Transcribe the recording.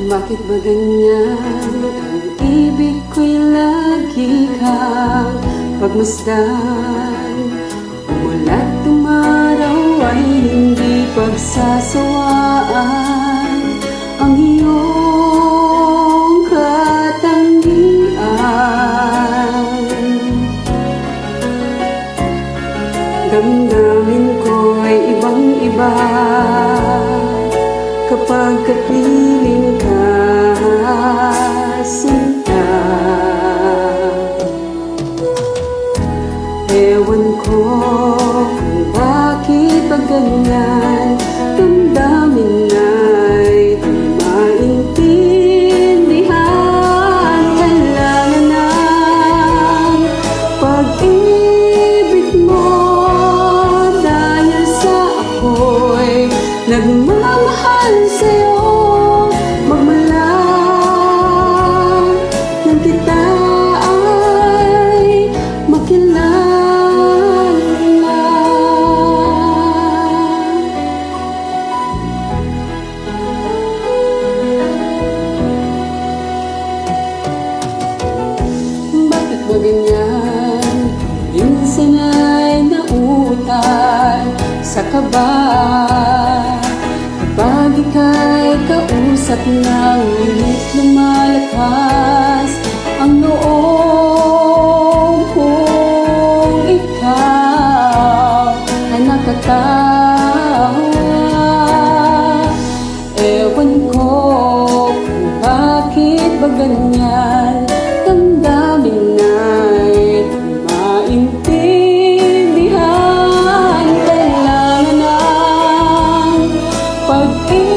Bakit ba ganyan? Ang ibig ko'y lagi kang pagmasdan. Umulat umaraw ay hindi pagsasawaan. Ang iyong katangian. Damdamin ko ay ibang-iba kapag kapiling ka, sinta. Ewan ko kung bakit ba ganyan. Damdamin ay di maintindihan. Kailangan ng pag-ibig mo dahil sa ako'y nagmamahal sa'yo. Magmalang nang kita ay makilala. Bakit ba ganyan? Minsan ay nauutal sa kaba. Kapag ika'y kausap ng ngunit lumalakas ang loob kung ikaw ay nakatawa. Ewan ko kung bakit ba ganyan. Damdamin ay di maintindihan. Kailangan ng pag-ibig